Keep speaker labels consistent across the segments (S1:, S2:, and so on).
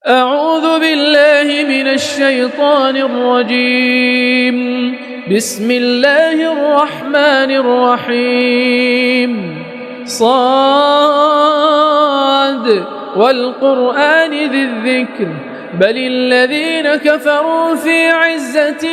S1: أعوذ بالله من الشيطان الرجيم. بسم الله الرحمن الرحيم. صاد والقرآن ذي الذكر بل الذين كفروا في عزة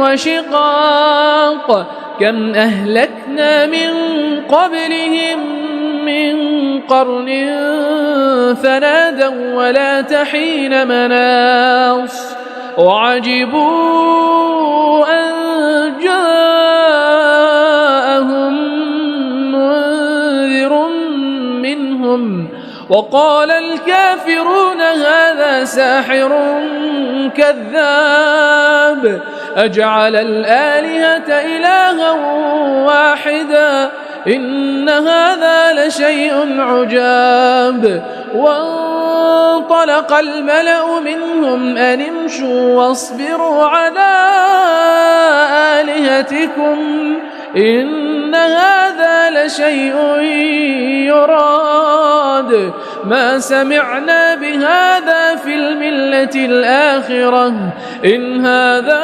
S1: وشقاق كم أهلكنا من قبلهم من قرن فنادوا ولا تحين مناص وعجبوا أن جاءهم منذر منهم وقال الكافرون هذا ساحر كذاب أجعل الآلهة إلها واحدا إن هذا لشيء عجاب. وانطلق الملأ منهم أن امشوا واصبروا على آلهتكم إن هذا لشيء يراد ما سمعنا بهذا في الملة الآخرة إن هذا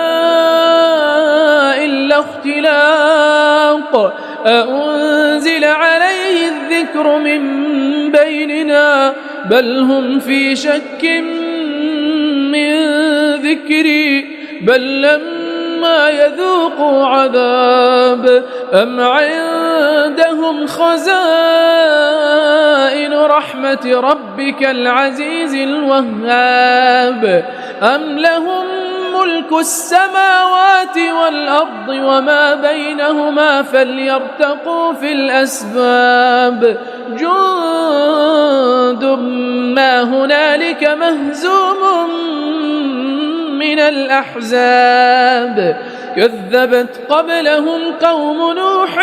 S1: إلا اختلاق أأنزل عليه الذكر من بيننا بل هم في شك من ذكري بل لما يذوقوا عذاب أم عندهم خزائن رحمة ربك العزيز الوهاب أم لهم ملك السماوات والأرض وما بينهما فليرتقوا في الأسباب جند ما هنالك مهزوم من الأحزاب كذبت قبلهم قوم نوح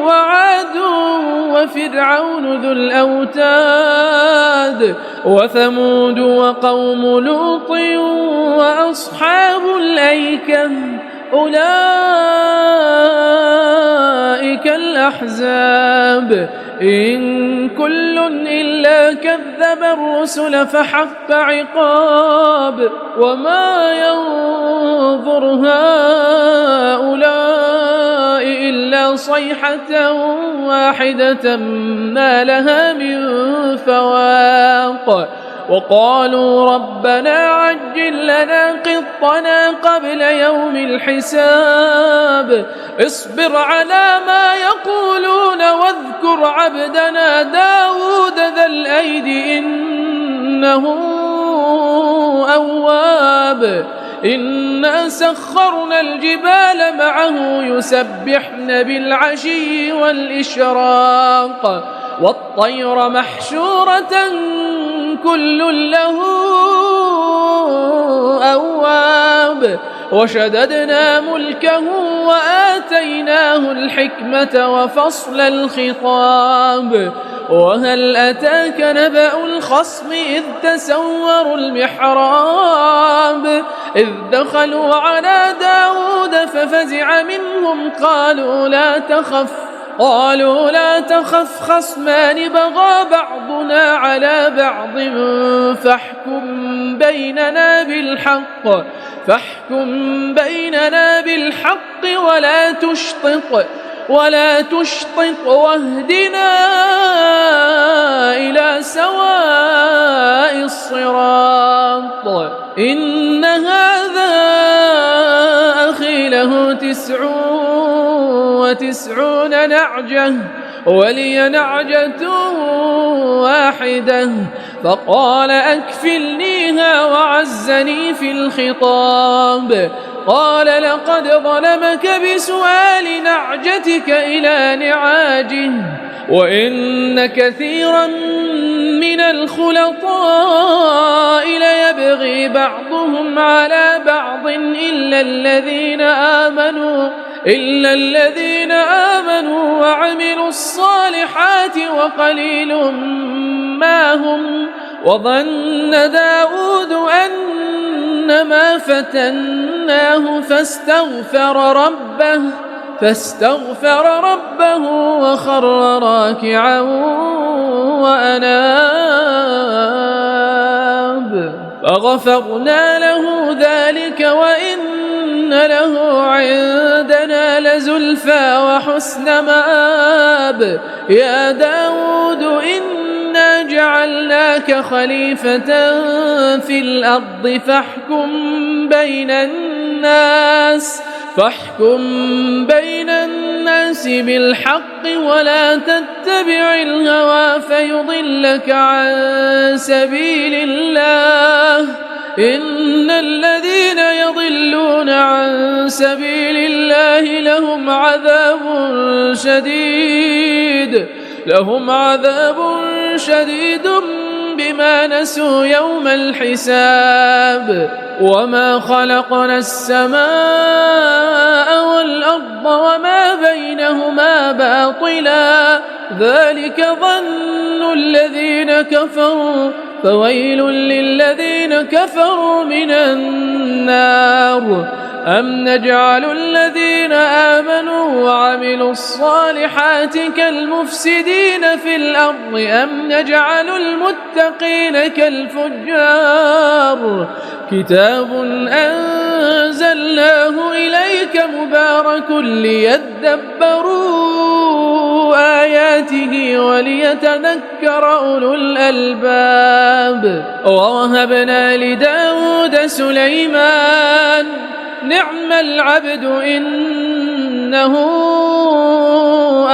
S1: وعاد وفرعون ذو الأوتاد وثمود وقوم لوط وأصحاب الأيكة أولئك الأحزاب إن كل إلا كذب الرسل فحق عقاب وما ينظر هؤلاء إلا صيحة واحدة ما لها من فواق وقالوا ربنا عجل لنا قطنا قبل يوم الحساب اصبر على ما يقولون واذكر عبدنا داود ذا الأيد إنه أواب إنا سخرنا الجبال معه يسبحن بالعشي والإشراق والطير محشورة كل له أواب وشددنا ملكه وآتيناه الحكمة وفصل الخطاب وهل أتاك نبأ الخصم إذ تسوروا المحراب إذ دخلوا على داود ففزع منهم قالوا لا تخف خصمان بغى بعضنا على بعض فاحكم بيننا بالحق ولا تشطط واهدنا إلى سواء الصراط إن هذا أخي له 99 نعجة ولي نعجة واحدة فقال أكفلنيها وعزني في الخطاب قال لقد ظلمك بسؤال نعجتك إلى نعاجه وإن كثيرا من الخلطاء ليبغي بعضهم على بعض إلا الذين آمنوا وعملوا الصالحات وقليل ما هم وظن داود أنما فتناه فاستغفر ربه وخر راكعا وأناب فغفرنا له ذلك وإن له عندنا لزلفى وحسن مآب. يا داود إنا جعلناك خليفة في الأرض فاحكم بين الناس بالحق ولا تتبع الهوى فيضلك عن سبيل الله. إن الذين يضلون عن سبيل الله لهم عذاب شديد بما نسوا يوم الحساب. وما خلقنا السماء والأرض وما بينهما باطلا ذلك ظن الذين كفروا فويل للذين كفروا من النار. أم نجعل الذين آمنوا وعملوا الصالحات كالمفسدين في الأرض أم نجعل المتقين كالفجار. كتاب أنزلناه إليك مبارك ليدبروا آياته وليتذكر أولو الألباب. ووهبنا لداود سليمان نعم العبد إنه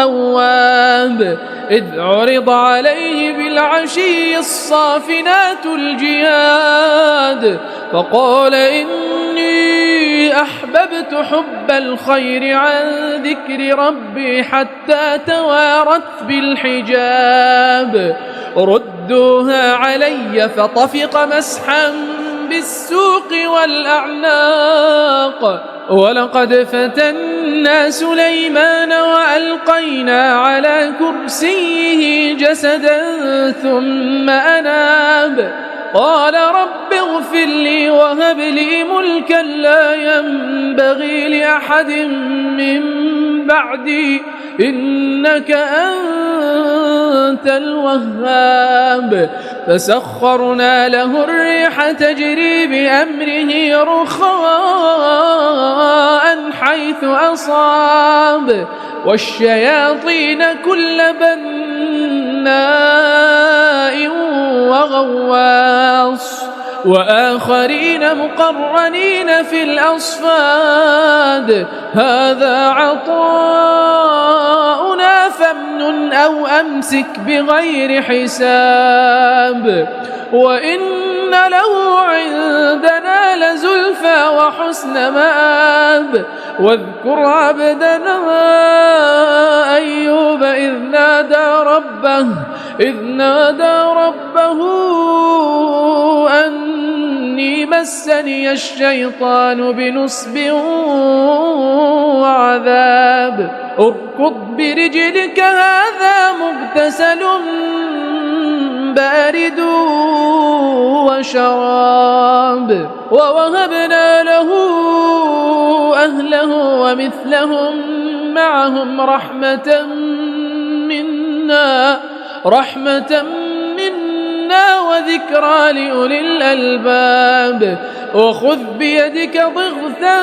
S1: أواب. إذ عرض عليه بالعشي الصافنات الجياد فقال إني أحببت حب الخير عن ذكر ربي حتى توارت بالحجاب. ردوها علي فطفق مسحا بالسوق والأعناق. ولقد فتنا سليمان وألقينا على كرسيه جسدا ثم أناب. قال رب اغفر لي وهب لي ملكا لا ينبغي لأحد من بعدي إنك أنت الوهاب. فسخرنا له الريح تجري بأمره رخاء حيث أصاب والشياطين كل بناء وغواص وآخرين مقرنين في الأصفاد. هذا عطاؤنا فامنن أو أمسك بغير حساب. وإن له عندنا لزلفى وحسن مآب. واذكر عبدنا أيوب إذ نادى ربه أني مسني الشيطان بنصب وعذاب. اركض برجلك هذا مغتسل بارد وشراب. ووهبنا له أهله ومثلهم معهم رحمة منا وذكرى لأولي الألباب. وخذ بيدك ضغثا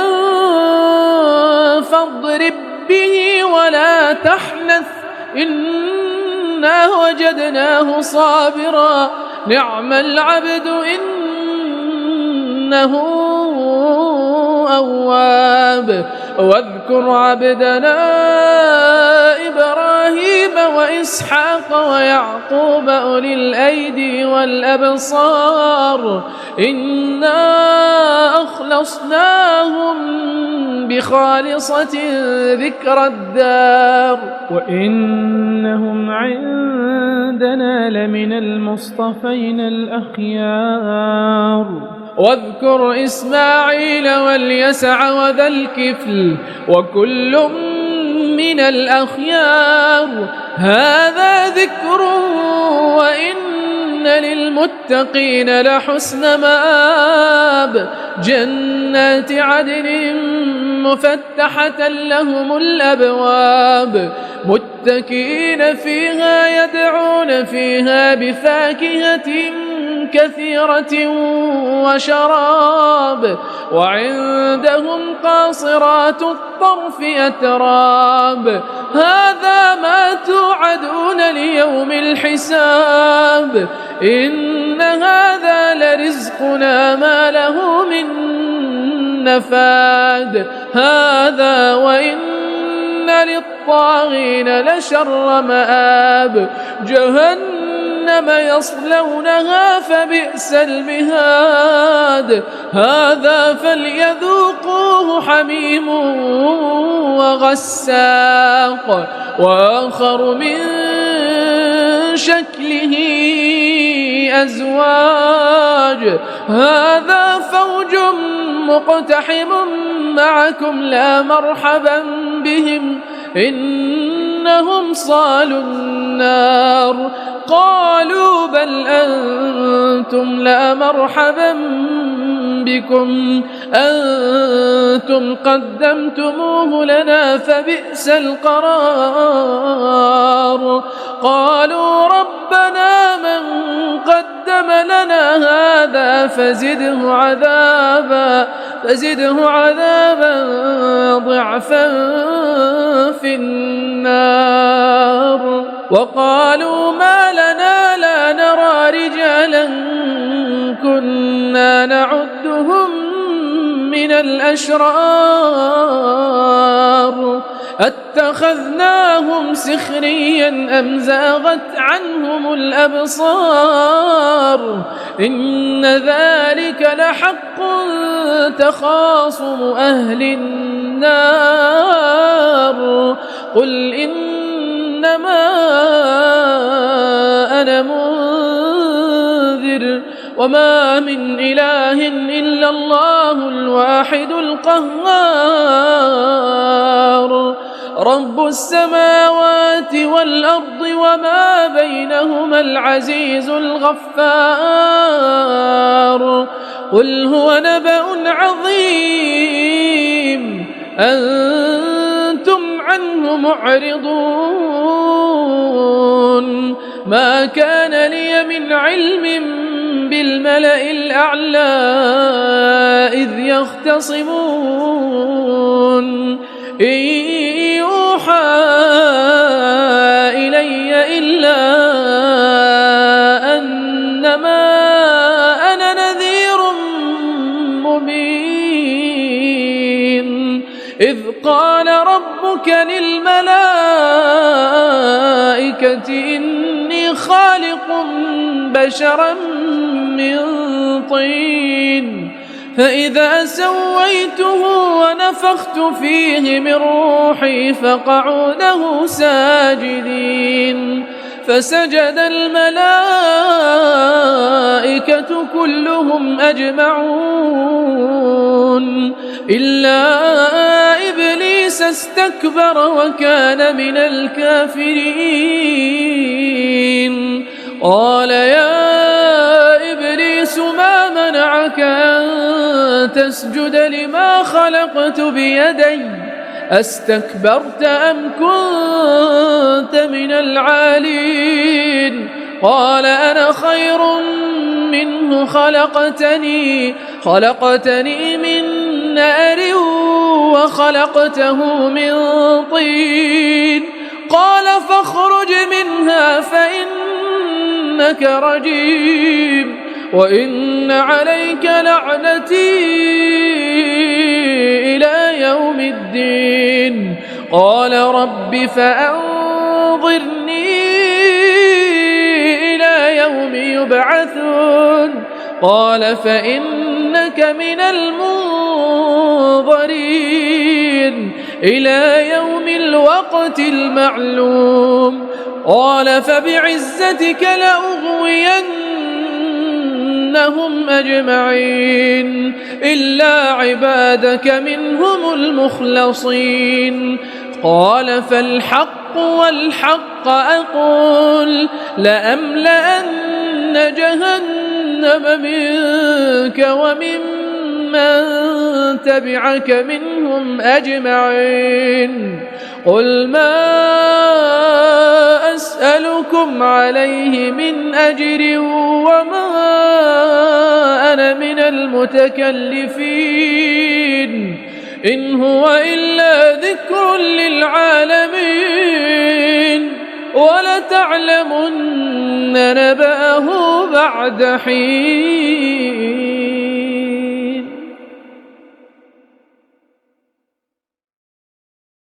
S1: فاضرب به ولا تحنث إنا وجدناه صابرا نعم العبد إنه أواب. واذكر عبدنا إبراهيم وإسحاق ويعقوب أولي الأيدي والأبصار إنا أخلصناهم بخالصة ذكر الدار وإنهم عندنا لمن المصطفين الأخيار. واذكر إسماعيل واليسع وذا الكفل وكل من الأخيار. هذا ذكر وإن للمتقين لحسن مآب. جنات عدن مفتحة لهم الأبواب متكئين فيها يدعون فيها بفاكهة كثيرة وشراب وعندهم قاصرات الطرف أتراب هذا ما توعدون ليوم الحساب إن هذا لرزقنا ما له من نفاد هذا وإن للطاغين لشر مآب جهنم يصلونها فبئس المهاد هذا فليذوقوه حميم وغساق وآخر من شكله أزواج هذا فوج مقتحم معكم لا مرحبا بهم إنهم صالوا النار قالوا بل أنتم لا مرحبا بكم أنتم قدمتموه لنا فبئس القرار قالوا ربنا من قدم لنا هذا فزده عذابا ضعفا في النار وقالوا ما لنا لا نرى رجالا كنا نعدهم من الأشرار أتخذناهم سخريا أم زاغت عنهم الأبصار إن ذلك لحق تخاصم أهل النار قل إنما أنا منذر وما من إله إلا الله الواحد القهار رب السماوات والأرض وما بينهما العزيز الغفار قل هو نبأ عظيم أنتم عنه معرضون ما كان لي من علم بالملأ الأعلى إذ يختصمون إن يوحى إلي إلا أنما أنا نذير مبين إذ قال ربك للملائكة إني خالق بشرا من طين فإذا سويته ونفخت فيه من روحي فقعوا له ساجدين فسجد الملائكة كلهم أجمعون إلا إبليس استكبر وكان من الكافرين قال يا إبليس ما منعك أن تسجد لما خلقت بيدي أستكبرت أم كنت من العالين قال أنا خير منه خلقتني من نار وخلقته من طين قال فاخرج منها فإنك رجيم وإن عليك لعنتي إلى يوم الدين قال رب فأنظرني إلى يوم يبعثون قال فإنك من المنظرين إلى يوم الوقت المعلوم قال فبعزتك لأغوينهم أجمعين إلا عبادك منهم المخلصين قال فالحق والحق أقول لأملأن جهنم منك ومن تبعك منهم أجمعين قل ما أسألكم عليه من أجر وما أنا من المتكلفين إن هو إلا ذكر للعالمين ولتعلمن نبأه بعد حين.